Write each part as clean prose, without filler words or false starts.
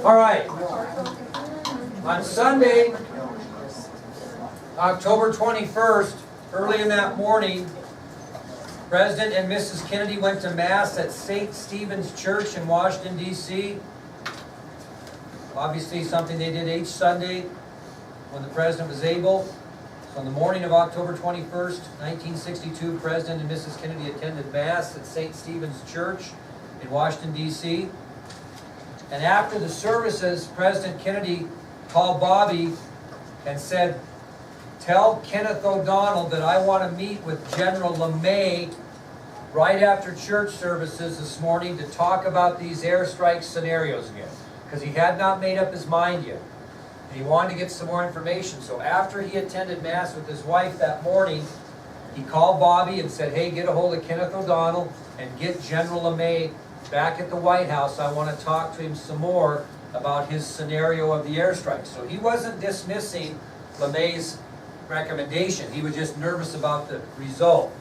All right. On Sunday, October 21st, early in that morning, President and Mrs. Kennedy went to Mass at St. Stephen's Church in Washington, D.C. Obviously something they did each Sunday when the President was able. So on the morning of October 21st, 1962, President and Mrs. Kennedy attended Mass at St. Stephen's Church in Washington, D.C. And after the services, President Kennedy called Bobby and said, "Tell Kenneth O'Donnell that I want to meet with General LeMay right after church services this morning to talk about these airstrike scenarios again." Because he had not made up his mind yet. And he wanted to get some more information. So after he attended Mass with his wife that morning, he called Bobby and said, "Hey, get a hold of Kenneth O'Donnell and get General LeMay back at the White House. I want to talk to him some more about his scenario of the airstrike." So he wasn't dismissing LeMay's recommendation. He was just nervous about the result.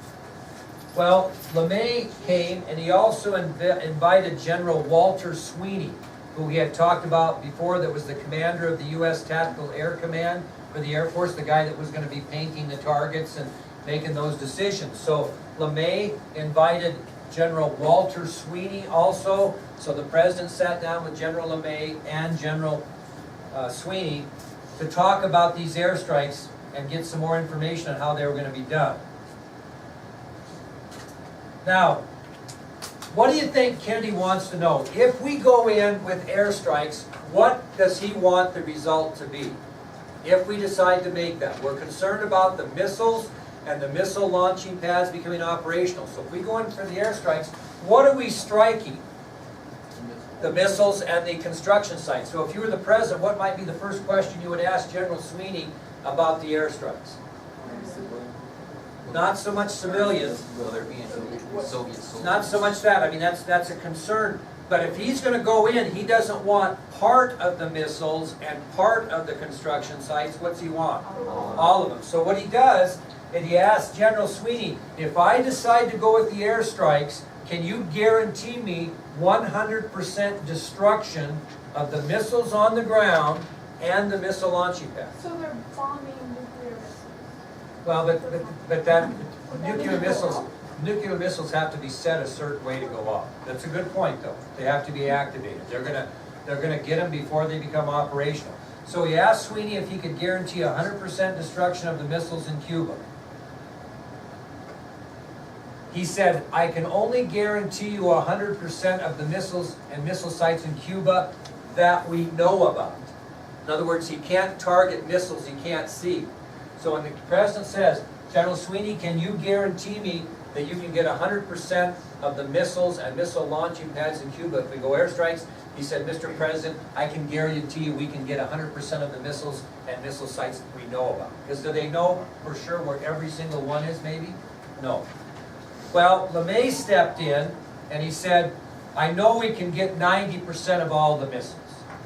Well, LeMay came, and he also invited General Walter Sweeney, who we had talked about before, that was the commander of the U.S. Tactical Air Command for the Air Force, the guy that was going to be painting the targets and making those decisions. So LeMay invited General Walter Sweeney also. So the President sat down with General LeMay and General Sweeney to talk about these airstrikes and get some more information on how they were going to be done. Now, what do you think Kennedy wants to know? If we go in with airstrikes, what does he want the result to be? If we decide to make that. We're concerned about the missiles and the missile launching pads becoming operational. So if we go in for the airstrikes, what are we striking? The missiles and the construction sites. So if you were the President, what might be the first question you would ask General Sweeney about the airstrikes? Not so much civilians. Will there be any Soviet soldiers? Not so much that. I mean, that's a concern. But if he's going to go in, he doesn't want part of the missiles and part of the construction sites. What's he want? All of them. So what he does, and he asks General Sweeney, "If I decide to go with the airstrikes, can you guarantee me 100% destruction of the missiles on the ground and the missile launching pads?" So they're bombing nuclear missiles. Well, but that nuclear missiles have to be set a certain way to go off. That's a good point, though. They have to be activated. They're gonna get them before they become operational. So he asked Sweeney if he could guarantee 100% destruction of the missiles in Cuba. He said, "I can only guarantee you 100% of the missiles and missile sites in Cuba that we know about." In other words, he can't target missiles he can't see. So when the President says, "General Sweeney, can you guarantee me that you can get 100% of the missiles and missile launching pads in Cuba if we go airstrikes?" He said, "Mr. President, I can guarantee you we can get 100% of the missiles and missile sites that we know about." Because do they know for sure where every single one is, maybe? No. Well, LeMay stepped in and he said, "I know we can get 90% of all the missiles."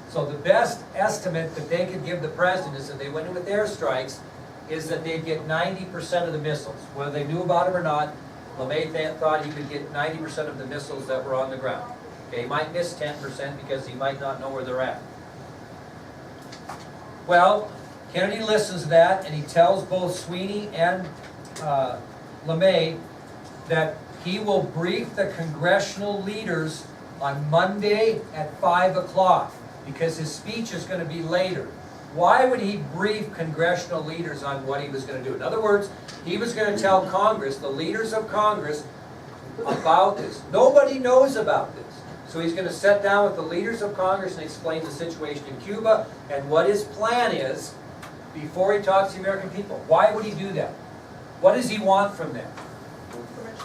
So the best estimate that they could give the President is that they went in with airstrikes is that they'd get 90% of the missiles. Whether they knew about them or not, LeMay thought he could get 90% of the missiles that were on the ground. Okay, he might miss 10% because he might not know where they're at. Well, Kennedy listens to that and he tells both Sweeney and LeMay that he will brief the congressional leaders on Monday at 5 o'clock because his speech is going to be later. Why would he brief congressional leaders on what he was going to do? In other words, he was going to tell Congress, the leaders of Congress, about this. Nobody knows about this. So he's going to sit down with the leaders of Congress and explain the situation in Cuba and what his plan is before he talks to the American people. Why would he do that? What does he want from them?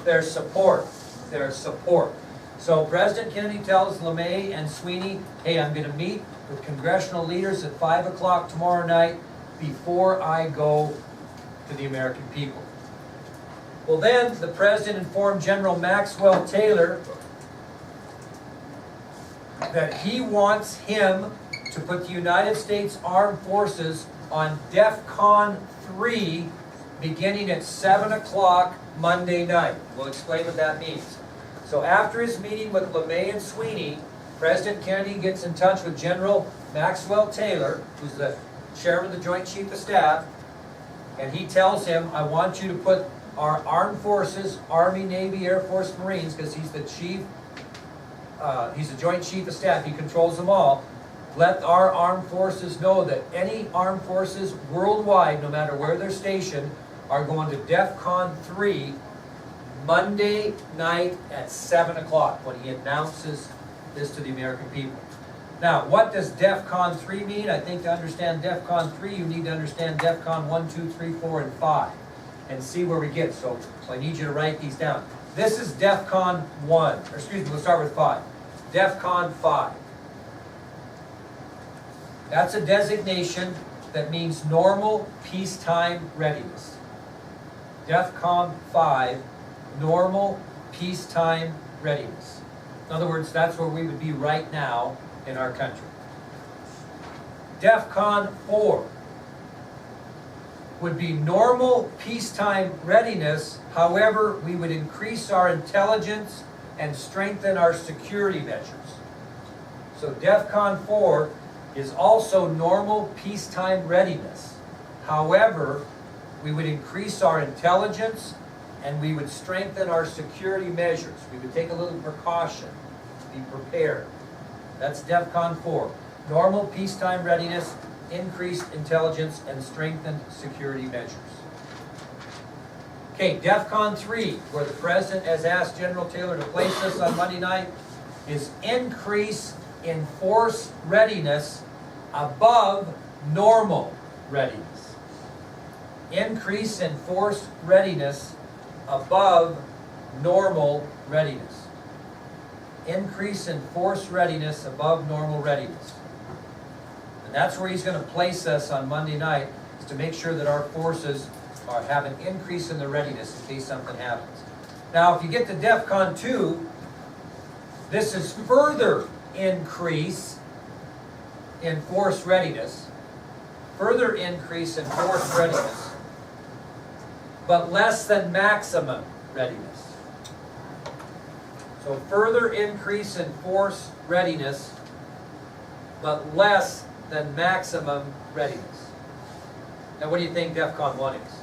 Their support. Their support. So President Kennedy tells LeMay and Sweeney, "Hey, I'm going to meet with congressional leaders at 5 o'clock tomorrow night before I go to the American people." Well, then the President informed General Maxwell Taylor that he wants him to put the United States Armed Forces on DEFCON 3 beginning at 7 o'clock Monday night. We'll explain what that means. So after his meeting with LeMay and Sweeney, President Kennedy gets in touch with General Maxwell Taylor, who's the chairman of the Joint Chief of Staff, and he tells him, I want you to put our armed forces, Army, Navy, Air Force, Marines, because he's the chief, he's the Joint Chief of Staff, he controls them all. Let our armed forces know that any armed forces worldwide, no matter where they're stationed, are going to DEFCON 3 Monday night at 7 o'clock when he announces this to the American people. Now, what does DEFCON 3 mean? I think to understand DEFCON 3, you need to understand DEFCON 1, 2, 3, 4, and 5 and see where we get. So I need you to write these down. This is DEFCON 1, or excuse me, we'll start with 5. DEFCON 5. That's a designation that means normal peacetime readiness. DEFCON 5, normal peacetime readiness. In other words, that's where we would be right now in our country. DEFCON 4 would be normal peacetime readiness, however, we would increase our intelligence and strengthen our security measures. So DEFCON 4 is also normal peacetime readiness. However, we would increase our intelligence and we would strengthen our security measures. We would take a little precaution, be prepared. That's DEFCON 4. Normal peacetime readiness, increased intelligence, and strengthened security measures. Okay, DEFCON 3, where the President has asked General Taylor to place us on Monday night, is increase in force readiness above normal readiness. Increase in force readiness above normal readiness. Increase in force readiness above normal readiness. And that's where he's going to place us on Monday night, is to make sure that our forces have an increase in their readiness in case something happens. Now, if you get to DEFCON 2, this is further increase in force readiness, further increase in force readiness, but less than maximum readiness. So further increase in force readiness, but less than maximum readiness. Now what do you think DEFCON 1 is?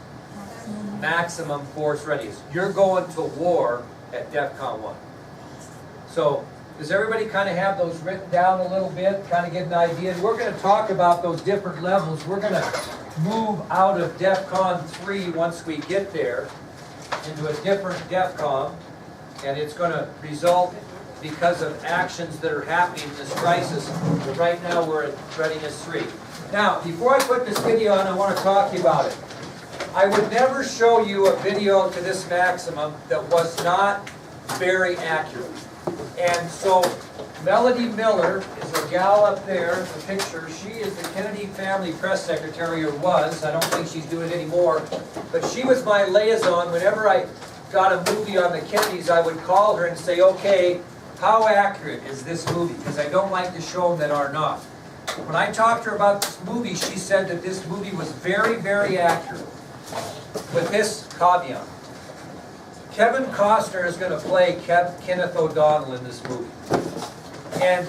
Maximum force readiness. You're going to war at DEFCON 1. So does everybody kind of have those written down a little bit, kind of get an idea? We're going to talk about those different levels. We're going to move out of DEFCON 3 once we get there into a different DEFCON, and it's going to result because of actions that are happening in this crisis. But right now we're at Readiness 3. Now, before I put this video on, I want to talk to you about it. I would never show you a video to this maximum that was not very accurate. And so Melody Miller is a gal up there in the picture. She is the Kennedy family press secretary, or was. I don't think she's doing it anymore. But she was my liaison. Whenever I got a movie on the Kennedys, I would call her and say, okay, how accurate is this movie? Because I don't like to show them that are not. When I talked to her about this movie, she said that this movie was very, very accurate. With this caveat. Kevin Costner is going to play Kenneth O'Donnell in this movie. And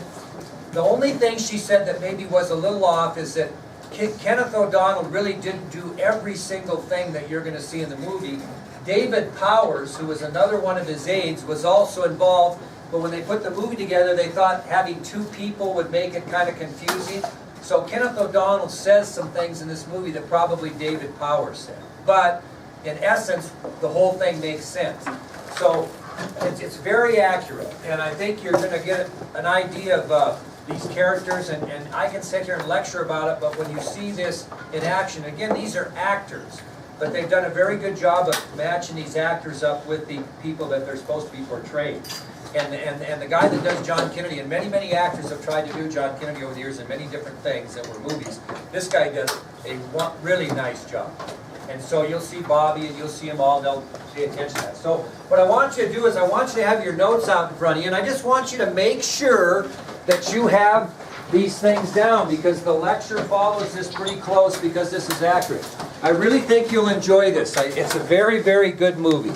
the only thing she said that maybe was a little off is that Kenneth O'Donnell really didn't do every single thing that you're going to see in the movie. David Powers, who was another one of his aides, was also involved, but when they put the movie together, they thought having two people would make it kind of confusing. So Kenneth O'Donnell says some things in this movie that probably David Powers said. But in essence, the whole thing makes sense. So it's very accurate, and I think you're going to get an idea of these characters, and I can sit here and lecture about it, but when you see this in action, again, these are actors, but they've done a very good job of matching these actors up with the people that they're supposed to be portrayed. And the guy that does John Kennedy, and many, many actors have tried to do John Kennedy over the years in many different things that were movies. This guy does a really nice job. And so you'll see Bobby and you'll see them all, and they'll pay attention to that. So what I want you to do is I want you to have your notes out in front of you, and I just want you to make sure that you have these things down, because the lecture follows this pretty close, because this is accurate. I really think you'll enjoy this. It's a very, very good movie.